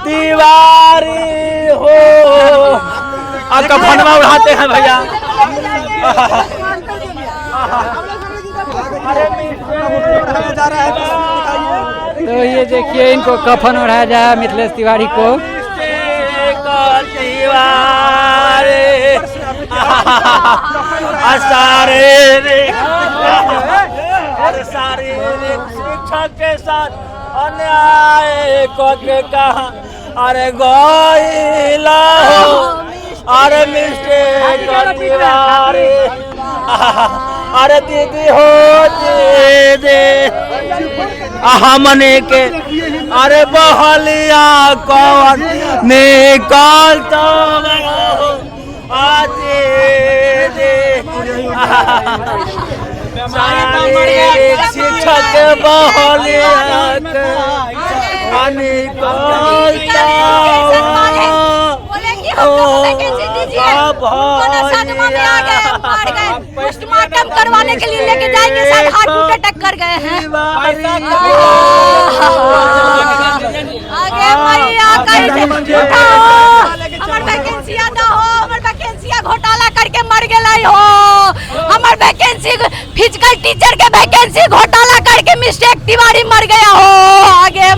तिवारी हो। आपका फनवा उड़ाते हैं भैया। तो ये देखिए इनको कफन उड़ाया जाए मिथिलेश तिवारी को। शारीरिक शिक्षा के साथ अन्याय के कहा अरे गोइला हो अरे मिस्टेक तिवारी अरे दीदी हो दीदी हमने के अरे बहलिया कौन निकाल तो आते शिक्षक बहलिया पोस्टमार्टम करवाने के लिए लेके जाएंगे, शायद हाथ पे टक्कर गए हैं। आगे मैया हमर वैकेंसिया दो हो, हमर वैकेंसिया घोटाला करके मर गए हो। हमर वैकेंसी फिजिकल टीचर के वैकेंसी घोटाला करके मिस्टेक तिवारी मर गया हो। आगे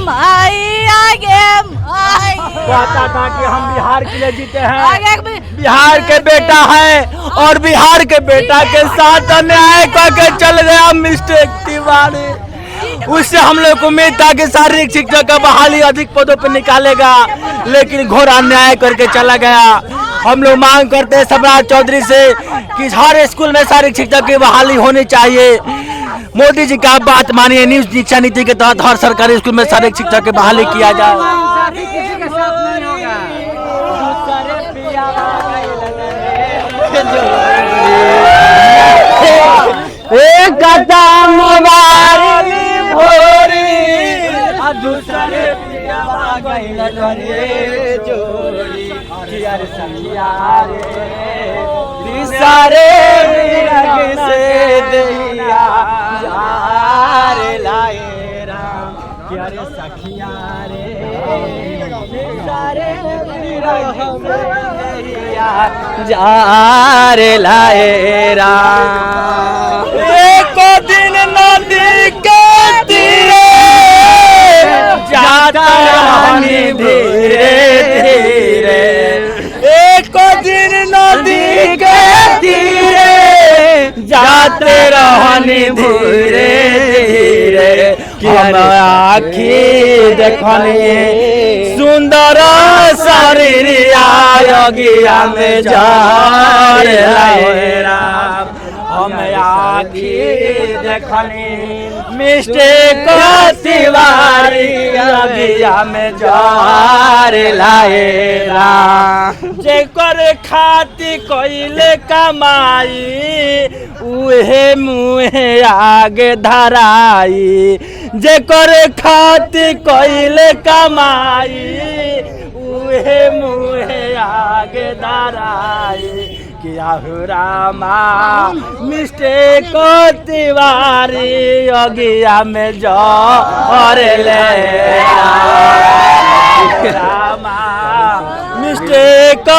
कहता था कि हम बिहार के लिए जीते हैं, बिहार के बेटा है और बिहार के बेटा के साथ अन्याय करके चल गया मिस्टेक तिवारी। उससे हम लोग को उम्मीद था कि शारीरिक शिक्षक का बहाली अधिक पदों पर निकालेगा, लेकिन घोर अन्याय करके चला गया। हम लोग मांग करते हैं सम्राट चौधरी से कि हर स्कूल में शारीरिक शिक्षक की बहाली होनी चाहिए। मोदी जी का बात मानिए, न्यू शिक्षा नीति के तहत हर सरकारी स्कूल में शारीरिक शिक्षक की बहाली किया जाए। एक कदम बारी भोरी दूसरे पिया गइल रे जोड़ी यार सखिया रे सारे रंग से दैया यार लाए राम यार सखिया रे सारे रंग से दैया यार लाए राम। एक दिन नदी के तीरे जाता रानी धीरे धीरे, एक दिन नदी के तीरे जाते रहनी धीरे धीरे। हम आखी देखनी सुंदर शरीर योगिया में जा राम। हम आखी देखनी मिस्टेक तिवारी योगिया में जार लाए राम। जेकर खाती कोइले कमाई उहे मुहे आगे धराई, जेकर खाती कोइले कमाई उहे मुहे आगे धराई। किया हो रामा मिस्टेक तिवारी योगिया में जोर ले रामा मिस्टेक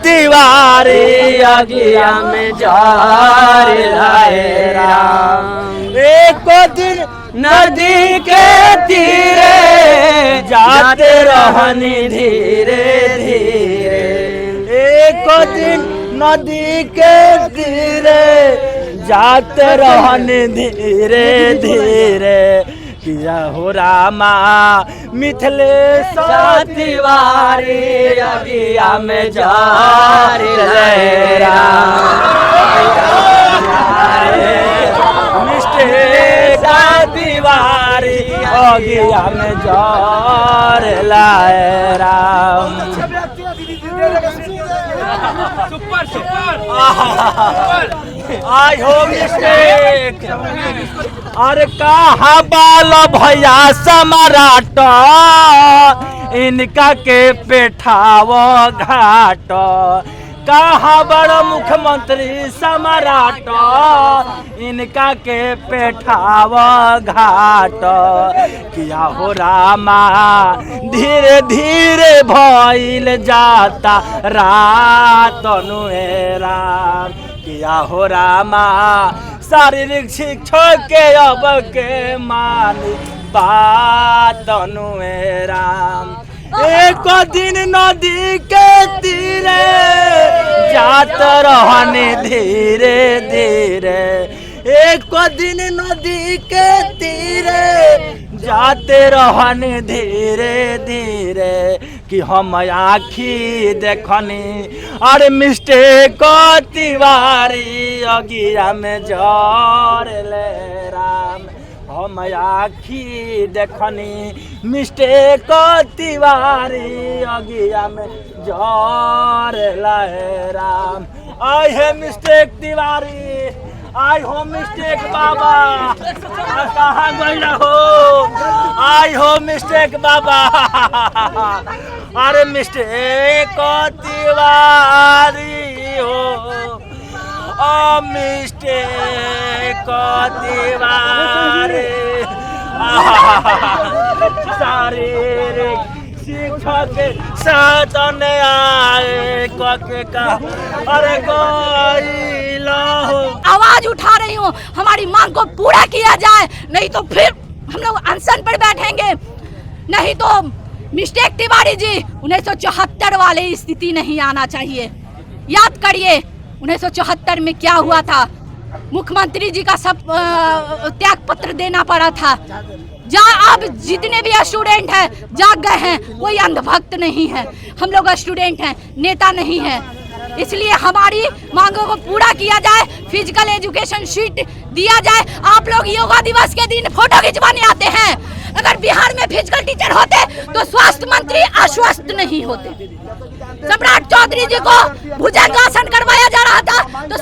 तिवारी योगिया में जोर लाए राम। एक दिन नदी के तीरे जाते रहनी धीरे धीरे, एक दिन नदी के तीरे जाते रहने धीरे धीरे। किया हो रामा मिथिलेश तिवारी योगिया में जार ले राम। मिस्टेक तिवारी योगिया में जार लाए राम। सुपर सुपर आई हो मिस्टेक। अरे कहा बाल भैया सम्राट इनका के पेठाव घाट, कहाँ बड़ा मुख्यमंत्री सम्राट, इनका के पेठाव घाट। किया हो रामा धीरे धीरे भइल जाता रात नुएरा। किया हो रामा शारीरिक शिक्षक के अब के मानी बात नुएरा। एक दिन नदी के तीरे जात रहने धीरे धीरे। एक दिन नदी के तीरे जाते रहने धीरे धीरे। कि हम आखी देखनी अरे मिस्टेक तिवारी अगिया में जर ले राम। हम आखी देखनी मिस्टेक तिवारी अगिया में जर ले राम। आई है मिस्टेक तिवारी, आई हो मिस्टेक बाबा, कहाँ गई हो? आई हो मिस्टेक बाबा, अरे मिस्टेक तिवारी हो, ओ मिस्टेक तिवारी। शारीरिक शिक्षक साथ आए का अरे आवाज उठा रही हूँ, हमारी मांग को पूरा किया जाए, नहीं तो फिर हम लोग अनशन पर बैठेंगे। नहीं तो मिस्टेक तिवारी जी 1974 वाली स्थिति नहीं आना चाहिए। याद करिए 1974 में क्या हुआ था, मुख्यमंत्री जी का सब त्याग पत्र देना पड़ा था। अब जितने भी स्टूडेंट हैं जाग गए हैं, कोई अंधभक्त नहीं है, हम लोग स्टूडेंट हैं, नेता नहीं है। इसलिए हमारी मांगों को पूरा किया जाए, फिजिकल एजुकेशन शीट दिया जाए। आप लोग योगा दिवस के दिन फोटो खिंचवाने आते हैं, अगर बिहार में फिजिकल टीचर होते तो स्वास्थ्य मंत्री आश्वस्त नहीं होते। सम्राट चौधरी जी को भुजंगासन करवाया जा रहा था तो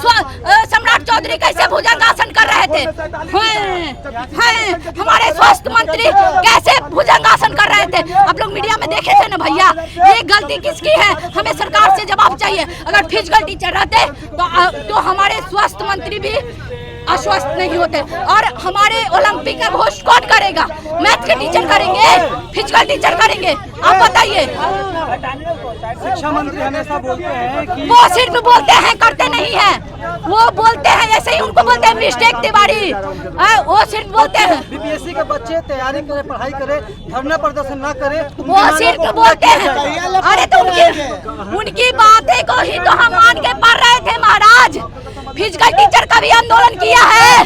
सम्राट चौधरी कैसे भुजंगासन कर रहे थे? हमारे स्वास्थ्य मंत्री कैसे भुजंगासन कर रहे थे? आप लोग मीडिया में देखे थे ना भैया। ये गलती किसकी है? हमें सरकार से जवाब चाहिए। अगर फिजिकल टीचर रहते तो हमारे स्वास्थ्य मंत्री भी आश्वस्त नहीं होते। और हमारे ओलंपिक का घोषणा कौन करेगा? मैथ के टीचर करेंगे, फिजिकल टीचर करेंगे? आप बताइए। शिक्षा मंत्री हमेशा बोलते हैं कि वो सिर्फ बोलते हैं, करते नहीं हैं। वो बोलते हैं ऐसे ही उनको बोलते हैं मिस्टेक तिवारी, वो सिर्फ बोलते हैं। बीपीएससी के बच्चे तैयारी करे, पढ़ाई करे, धरना प्रदर्शन ना करे, वो सिर्फ बोलते हैं। अरे तो उनकी बातें को ही तो हम मान के पढ़ रहे थे महाराज। फिजिकल टीचर का भी आंदोलन किया है,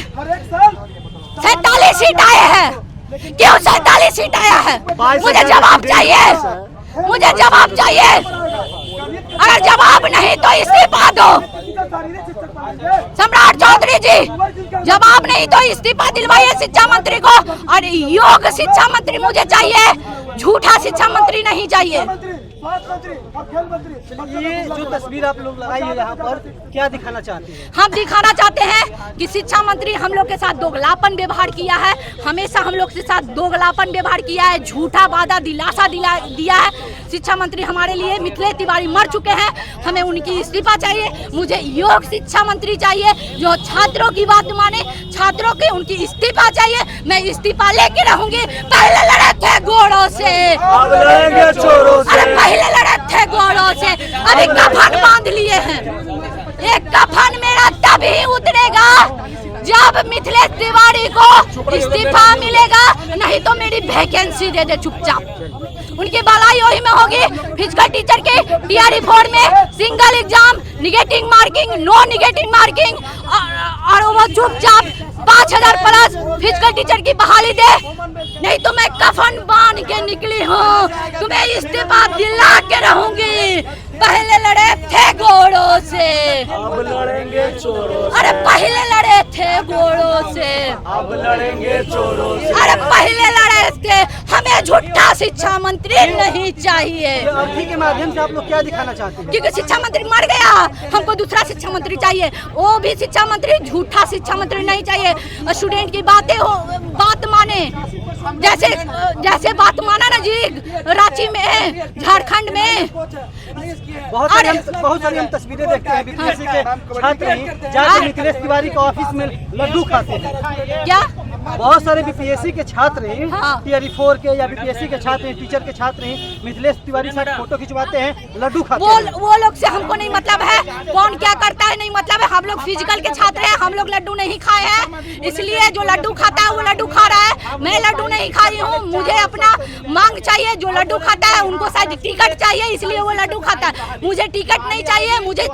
47 सीट आए हैं। क्यों 47 सीट आया है? मुझे जवाब चाहिए, मुझे जवाब चाहिए। अगर जवाब नहीं तो इस्तीफा दो। सम्राट चौधरी जी, जवाब नहीं तो इस्तीफा दिलवाइए शिक्षा मंत्री को। और योग शिक्षा मंत्री मुझे चाहिए, झूठा शिक्षा मंत्री नहीं चाहिए। ये जो तस्वीर आप लोग लगाई है यहाँ पर, क्या दिखाना चाहते हैं? हम दिखाना चाहते हैं कि शिक्षा मंत्री हम लोग के साथ दोगलापन व्यवहार किया है, हमेशा हम लोग के साथ दोगलापन व्यवहार किया है, झूठा वादा दिलासा दिया है। शिक्षा मंत्री हमारे लिए मिथिलेश तिवारी मर चुके हैं, हमें उनकी इस्तीफा चाहिए। मुझे योग शिक्षा मंत्री चाहिए जो छात्रों की बात माने, छात्रों की उनकी इस्तीफा चाहिए। मैं इस्तीफा लेके रहूंगी। पहले लड़े थे घोड़ों से, पहले लड़े थे घोड़ों से, अभी कफन बांध लिए हैं। एक कफन मेरा तभी उतरेगा जब मिथिलेश तिवारी को इस्तीफा मिलेगा, नहीं तो मेरी वैकेंसी दे दे चुपचाप। उनकी भलाई वही में होगी। फिजिकल टीचर के टीआरई 4 में single exam, negative marking, no negative marking, और वो चुपचाप 5000 प्लस फिजिकल टीचर की बहाली दे, नहीं तो मैं कफन बांध के निकली हूँ। तुम्हें इस्तीफा दिला के रहूंगी। पहले लड़े थे घोड़ों से, अब लड़ेंगे चोरों से। अरे पहले लड़े थे घोड़ों से, अब लड़ेंगे चोरों से। अरे पहले लड़े थे। हमें झूठा शिक्षा मंत्री नहीं चाहिए। अर्थी के माध्यम से आप लोग क्या दिखाना चाहते हैं? क्योंकि शिक्षा मंत्री मर गया, हमको दूसरा शिक्षा मंत्री चाहिए। वो भी शिक्षा मंत्री, झूठा शिक्षा मंत्री नहीं चाहिए। स्टूडेंट की बातें हो, बात माने, जैसे बात माना ना जी रांची में, झारखंड में। बहुत सारी सारी हम तस्वीरें देखते हैं बीपीएससी के छात्र ही जाकर मिथिलेश तिवारी के ऑफिस में लड्डू खाते हैं। क्या बहुत सारे बीपीएससी के छात्र ही हाँ। टीआरई 4 के या बीपीएससी के छात्र हैं, टीचर के छात्र ही मिथिलेश तिवारी से फोटो खिंचवाते हैं, लड्डू खाते हैं। वो लोग से हमको नहीं मतलब है, कौन क्या करता है नहीं मतलब है। हम लोग फिजिकल के छात्र हैं, हम लोग लड्डू नहीं खाए हैं, इसलिए जो लड्डू खाता है वो लड्डू खा रहा है। मैं लड्डू नहीं खाई हूँ, मुझे अपना मांग चाहिए। जो लड्डू खाता है उनको शायद टिकट चाहिए, इसलिए वो लड्डू खाता है। मुझे टिकट नहीं चाहिए, मुझे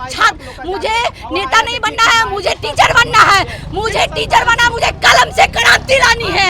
नेता नहीं बनना है, मुझे टीचर बनना है। मुझे टीचर बना, मुझे कलम से क्रांति लानी है।